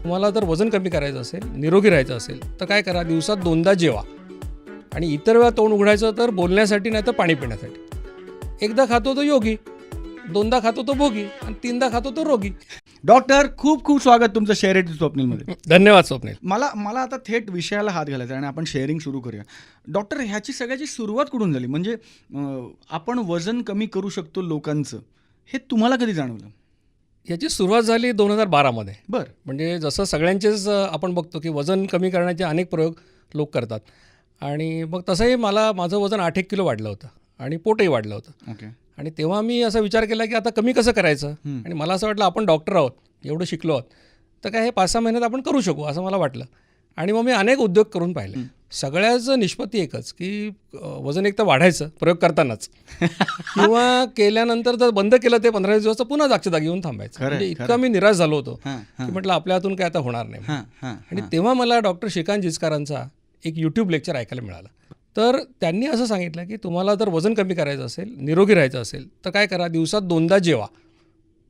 तुम्हाला जर वजन कमी करायचं असेल, निरोगी राहायचं असेल तर काय करा, दिवसात 2दा जेवा आणि इतर वेळा तोंड उघडायचं तर बोलण्यासाठी नाही तर पाणी पिण्यासाठी. एकदा खातो तो योगी, 2दा खातो तो भोगी आणि 3दा खातो तो रोगी. डॉक्टर, खूप खूप स्वागत तुमचं शेअर स्वप्नीलमध्ये. धन्यवाद स्वप्नील. मला आता थेट विषयाला हात घालायचा आणि आपण शेअरिंग सुरू करूया. डॉक्टर, ह्याची सगळ्याची सुरुवात कुठून झाली? म्हणजे आपण वजन कमी करू शकतो लोकांचं, हे तुम्हाला कधी जाणवलं? याची सुरुवात झाली 2012मध्ये. बरं. म्हणजे जसं सगळ्यांचेच आपण बघतो की वजन कमी करण्याचे अनेक प्रयोग लोक करतात आणि मग तसंही माझं वजन 8-1 किलो वाढलं होतं आणि पोटही वाढलं होतं. ओके. आणि तेव्हा मी असा विचार केला की आता कमी कसं करायचं. आणि मला असं वाटलं आपण डॉक्टर आहोत, एवढं शिकलो आहोत, तर काय हे 5-6 महिन्यात आपण करू शकू असं मला वाटलं. आणि मग मी अनेक उद्योग करून पाहिले. सगळ्याचं निष्पत्ती एकच की वजन एक तर वाढायचं प्रयोग करतानाच किंवा केल्यानंतर जर बंद केलं ते 15 दिवस पुन्हा जागच्या जागी येऊन थांबायचं. म्हणजे इतका मी निराश झालो होतो की म्हटलं आपल्या हातून काय आता होणार नाही. आणि तेव्हा मला डॉक्टर श्रीकांत जिचकारांचा एक यूट्यूब लेक्चर ऐकायला मिळालं. तर त्यांनी असं सांगितलं की तुम्हाला जर वजन कमी करायचं असेल, निरोगी राहायचं असेल तर काय करा, दिवसात 2दा जेवा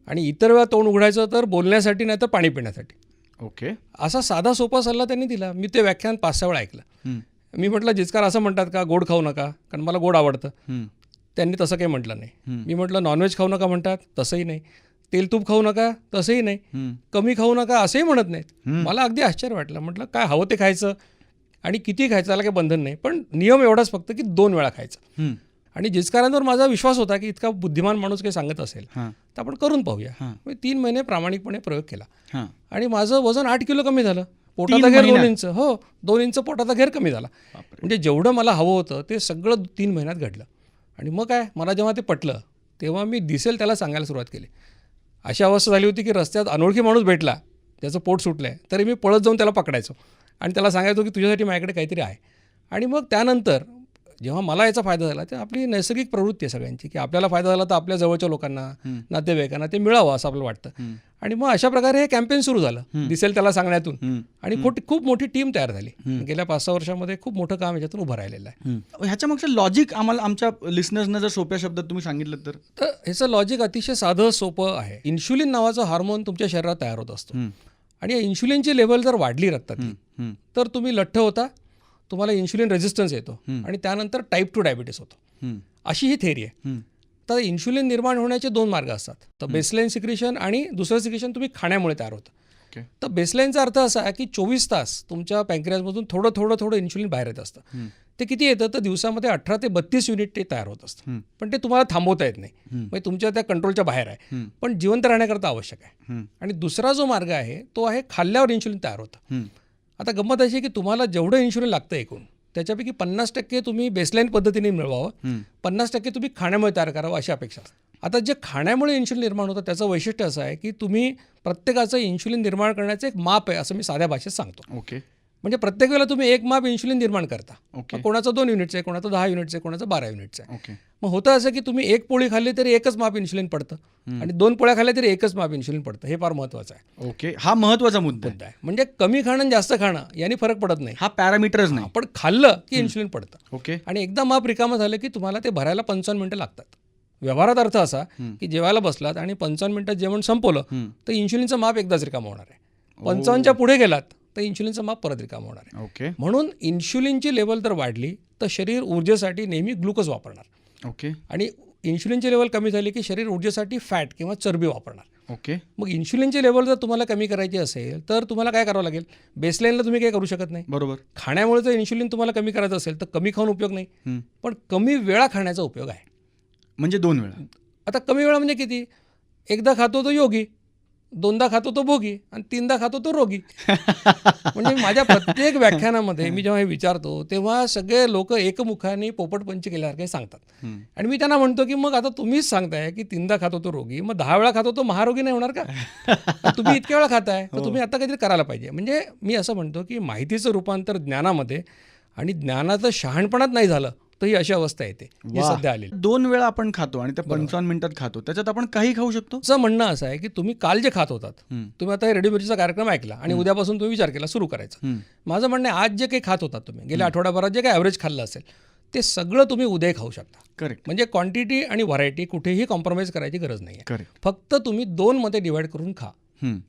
आणि इतर वेळा तोंड उघडायचं तर बोलण्यासाठी नाही तर पाणी पिण्यासाठी. ओके. असा साधा सोपा सल्ला त्यांनी दिला. मी ते व्याख्यान 5-6 वेळा ऐकलं. मी म्हटलं जिचकार असं म्हणतात का गोड खाऊ नका, कारण मला गोड आवडतं. त्यांनी तसं काही म्हटलं नाही. मी म्हटलं नॉनव्हेज खाऊ नका म्हणतात, तसंही नाही. तेल तूप खाऊ नका, तसंही नाही. कमी खाऊ नका असंही म्हणत नाहीत. मला अगदी आश्चर्य वाटलं. म्हटलं काय हवं ते खायचं आणि किती खायचं त्याला काही बंधन नाही, पण नियम एवढाच फक्त की 2 वेळा खायचं. आणि जिचकारांवर माझा विश्वास होता की इतका बुद्धिमान माणूस काही सांगत असेल तर आपण करून पाहूया. मी 3 महिने प्रामाणिकपणे प्रयोग केला आणि माझं वजन 8 किलो कमी झालं. पोटाचा घेर 2 इंच, 2 इंच पोटाचा घेर कमी झाला. म्हणजे जेवढं मला हवं होतं ते सगळं 3 महिन्यात घडलं. आणि मग काय, मला जेव्हा ते पटलं तेव्हा मी दिसेल त्याला सांगायला सुरुवात केली. अशी अवस्था झाली होती की रस्त्यात अनोळखी माणूस भेटला, त्याचं पोट सुटलं आहे, तरी मी पळत जाऊन त्याला पकडायचो आणि त्याला सांगायचो की तुझ्यासाठी माझ्याकडे काहीतरी आहे. आणि मग त्यानंतर जेव्हा मला याचा फायदा झाला, तर आपली नैसर्गिक प्रवृत्ती आहे सगळ्यांची की आपल्याला फायदा झाला तर आपल्या जवळच्या लोकांना, नातेवाईकांना ते मिळावं असं आपल्याला वाटतं. आणि मग अशा प्रकारे हे कॅम्पेन सुरू झालं दिसेल त्याला सांगण्यातून. आणि खूप मोठी टीम तयार झाली. गेल्या 5-6 वर्षामध्ये खूप मोठं काम याच्यातून उभं राहिलेलं आहे. ह्याच्या मागचं लॉजिक आम्हाला आमच्या लिस्नर्सनं जर सोप्या शब्दात तुम्ही सांगितलं तर? ह्याचं लॉजिक अतिशय साधं सोपं आहे. इन्शुलिन नावाचा हार्मोन तुमच्या शरीरात तयार होत असतो आणि या इन्शुलिनची लेवल जर वाढली रक्तातली तर तुम्ही लठ्ठ होता, तुम्हाला इन्शुलिन रेझिस्टन्स येतो आणि त्यानंतर टाईप 2 डायबिटीस होतो. अशी ही थेअरी आहे. तर इन्शुलिन निर्माण होण्याचे 2 मार्ग असतात. तर बेसलाईन सिक्रेशन आणि दुसरं सिक्रेशन तुम्ही खाण्यामुळे तयार होतं. तर बेसलाईनचा अर्थ असा आहे की 24 तास तुमच्या पँक्रियाजमधून थोडं इन्शुलिन बाहेर येत असतं. ते किती येतं तर दिवसामध्ये 18 ते 32 युनिट ते तयार होत असतं. पण ते तुम्हाला थांबवता येत नाही, म्हणजे तुमच्या त्या कंट्रोलच्या बाहेर आहे, पण जिवंत राहण्याकरता आवश्यक आहे. आणि दुसरा जो मार्ग आहे तो आहे खाल्ल्यावर इन्शुलिन तयार होतं. आता गंमत अशी की तुम्हाला जेवढं इन्शुलिन लागतं एकूण त्याच्यापैकी 50% तुम्ही बेसलाईन पद्धतीने मिळवावं, 50% तुम्ही खाण्यामुळे तयार करावं अशी अपेक्षा असते. आता जे खाण्यामुळे इन्शुलिन निर्माण होतं त्याचं वैशिष्ट्य असं आहे की तुम्ही प्रत्येकाचं इन्शुलिन निर्माण करण्याचं एक माप आहे असं मी साध्या भाषेत सांगतो. ओके. म्हणजे प्रत्येक वेळेला तुम्ही एक माप इन्शुलिन निर्माण करता. कोणाचं 2 युनिटचं आहे, कोणाचं 10 युनिटचं आहे, कोणाचं 12 युनिटचं आहे. मग होतं असं की तुम्ही 1 पोळी खाल्ली तरी एकच माप इन्शुलिन पडतं आणि 2 पोळ्या खाल्ल्या तरी एकच माप इन्शुलिन पडतं. हे फार महत्त्वाचं आहे. ओके. हा महत्त्वाचा मुद्दा आहे. म्हणजे कमी खाणं आणि जास्त खाणं यांनी फरक पडत नाही. हा पॅरामीटरच नाही. पण खाल्लं की इन्शुलिन पडतं. ओके. आणि एकदा माप रिकामं झालं की तुम्हाला ते भरायला 55 मिनिटं लागतात. व्यवहारात अर्थ असा की जेवायला बसलात आणि 55 मिनिटात जेवण संपवलं तर इन्शुलिनचं माप एकदाच रिकामं होणार आहे. 55च्या पुढे गेलात तर इन्शुलिनचं माप परत रिकामं होणार आहे. ओके. म्हणून इन्शुलिनची लेवल जर वाढली तर शरीर ऊर्जेसाठी नेहमी ग्लुकोज वापरणार. ओके. आणि इन्शुलिनची लेवल कमी झाली की शरीर ऊर्जेसाठी फॅट किंवा चरबी वापरणार. ओके. मग इन्शुलिनची लेवल जर तुम्हाला कमी करायची असेल तर तुम्हाला काय करावं लागेल, बेसलाईनला तुम्ही काय करू शकत नाही. बरोबर. खाण्यामुळे जर इन्शुलिन तुम्हाला कमी करायचं असेल तर कमी खाऊन उपयोग नाही, पण कमी वेळा खाण्याचा उपयोग आहे. म्हणजे 2 वेळा. आता कमी वेळा म्हणजे किती, एकदा खातो तो योगी, 2दा खातो तो भोगी आणि 3दा खातो तो रोगी. म्हणजे माझ्या प्रत्येक व्याख्यानामध्ये मी जेव्हा हे विचारतो तेव्हा सगळे लोक एकमुखाने पोपटपंची केल्यासारखे सांगतात. आणि मी त्यांना म्हणतो की मग आता तुम्हीच सांगताय की 3दा खातो तो रोगी, मग 10 वेळा खातो तो महारोगी नाही होणार का? तुम्ही इतक्या वेळा खाताय तर तुम्ही आता काहीतरी करायला पाहिजे. म्हणजे मी असं म्हणतो की माहितीचं रूपांतर ज्ञानामध्ये आणि ज्ञानाचं शहाणपणात नाही झालं तर ही अशी अवस्था येते जी सध्या आली. 2 वेळा आपण खातो आणि त्या 55 मिनिटात खातो, त्याच्यात आपण काही खाऊ शकतो. असं म्हणणं असं आहे की तुम्ही काल जे खात होतात, तुम्ही आता हे रेडिओ मिरचीचा कार्यक्रम ऐकला आणि उद्यापासून तुम्ही विचार केला सुरू करायचा. माझं म्हणणं आहे आज जे काही खात होतात तुम्ही गेल्या आठवड्याभरात जे काही ॲव्हरेज खाल्लं असेल ते सगळं तुम्ही उद्या खाऊ शकता. करेक्ट. म्हणजे क्वांटिटी आणि व्हरायटी कुठेही कॉम्प्रोमाइज करायची गरज नाही आहे. करेक्ट. फक्त तुम्ही 2 मध्ये डिवाइड करून खा.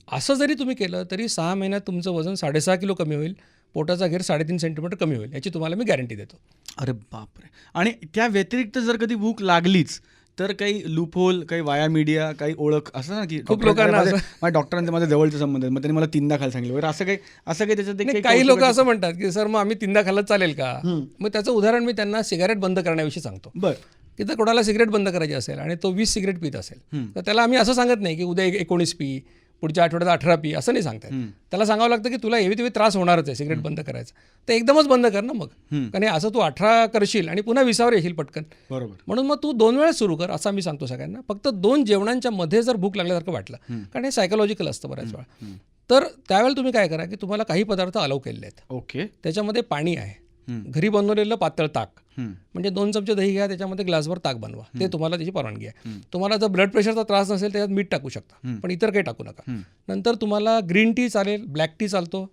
असं जरी तुम्ही केलं तरी 6 महिन्यात तुमचं वजन 6.5 किलो कमी होईल, पोटाचा घेर 3.5 सेंटीमीटर कमी होईल, याची तुम्हाला मी गॅरंटी देतो. अरे बापरे. आणि त्या व्यतिरिक्त जर कधी भूक लागलीच तर काही लूपहोल, काही वाया मीडिया, काही ओळख असं ना की खूप लोकांना माझ्या डॉक्टरांचे माझ्या जवळचे संबंध आहेत, मग त्यांनी मला 3दा खायला सांगितलं वगैरे, असं काही त्याच्यात नाही, काही लोक असं म्हणतात की सर मग आम्ही 3दा खाल्लं चालेल का. मग त्याचं उदाहरण मी त्यांना सिगारेट बंद करण्याविषयी सांगतो. बरं. की जर कोणाला सिगरेट बंद करायची असेल आणि तो 20 सिगरेट पित असेल तर त्याला आम्ही असं सांगत नाही की उद्या 19 पी, पुढच्या आठवड्यात 18 पी, असं नाही सांगतात. त्याला सांगावं लागतं की तुला एवी तेवी त्रास होणारच आहे सिगरेट बंद करायचा, तर एकदमच बंद कर ना मग. कारण असं तू 18 करशील आणि पुन्हा 20वर येशील पटकन. बरोबर. म्हणून मग तू 2 वेळा सुरू कर असं मी सांगतो सगळ्यांना. फक्त 2 जेवणांच्या मध्ये जर भूक लागल्यासारखं वाटलं, कारण हे सायकोलॉजिकल असतं बऱ्याच वेळा, तर त्यावेळेला तुम्ही काय करा की तुम्हाला काही पदार्थ अलाव केलेले आहेत. ओके. त्याच्यामध्ये पाणी आहे, घरी बनवलेलं पातळ ताक, म्हणजे 2 चमचे दही घ्या, त्याच्यामध्ये ग्लासभर ताक बनवा, ते तुम्हाला त्याची परवानगी आहे. तुम्हाला जर ब्लड प्रेशरचा त्रास नसेल त्याच्यात मीठ टाकू शकता, पण इतर काही टाकू नका. नंतर तुम्हाला ग्रीन टी चालेल, ब्लॅक टी चालतो,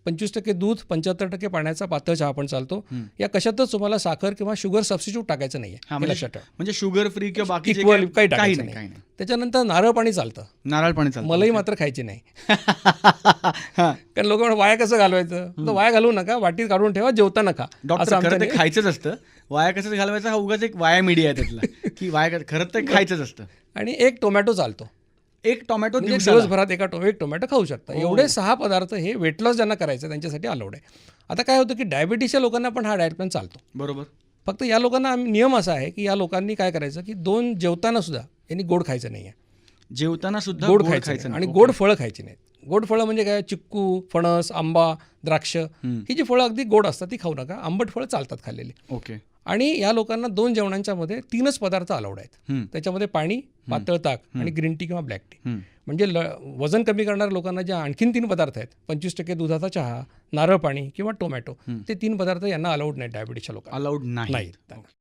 25% दूध, 75% पाण्याचा पातळ चहा पण चालतो. या कशातच तुम्हाला साखर किंवा शुगर सबस्टिट्यूट टाकायचं नाहीये, हे लक्षात ठेवा. म्हणजे शुगर फ्री किंवा बाकी इक्वल काही टाकायचं नाही. त्याच्यानंतर नारळ पाणी चालतं, नारळ पाणी चालतं. मलई मात्र खायची नाही. कारण लोक म्हणतात वाया कसं घालवायचं, तर वाया घालवू नका, वाटीत काढून ठेवा, जेवताना खा. डॉक्टर खरं ते खायचंच असतं, वाया कसं घालवायचं हा उगाच एक वाया मीडिया आहे त्यातला की वाया खरं तर खायचंच असतं. आणि एक टोमॅटो चालतो, एक टोमॅटो दिवसभरात एक टोमॅटो खाऊ शकता. एवढे 6 पदार्थ हे वेट लॉस ज्यांना करायचं त्यांच्यासाठी अलाउड आहे. आता काय होतं की डायबिटीसच्या लोकांना पण हा डाएट प्लॅन चालतो. बरोबर. फक्त या लोकांना नियम असा आहे की या लोकांनी काय करायचं की 2 जेवताना सुद्धा यांनी गोड खायचं नाही आहे. जेवताना सुद्धा गोड खायचं आणि गोड फळं खायची नाहीत. गोड फळं म्हणजे काय, चिक्कू, फणस, आंबा, द्राक्ष, ही जी फळं अगदी गोड असतात ती खाऊ नका. आंबट फळं चालतात खाल्लेली. ओके. आणि या लोकांना 2 जेवणांच्या मध्ये 3च पदार्थ अलाउड आहेत. त्याच्यामध्ये पाणी, पातळ ताक आणि ग्रीन टी किंवा ब्लॅक टी. म्हणजे वजन कमी करणाऱ्या लोकांना जे आणखीन 3 पदार्थ आहेत, 25% दुधाचा चहा, नारळ पाणी किंवा टोमॅटो, ते 3 पदार्थ यांना अलाउड नाहीत डायबिटीसच्या लोकांना. अलाउड नाही.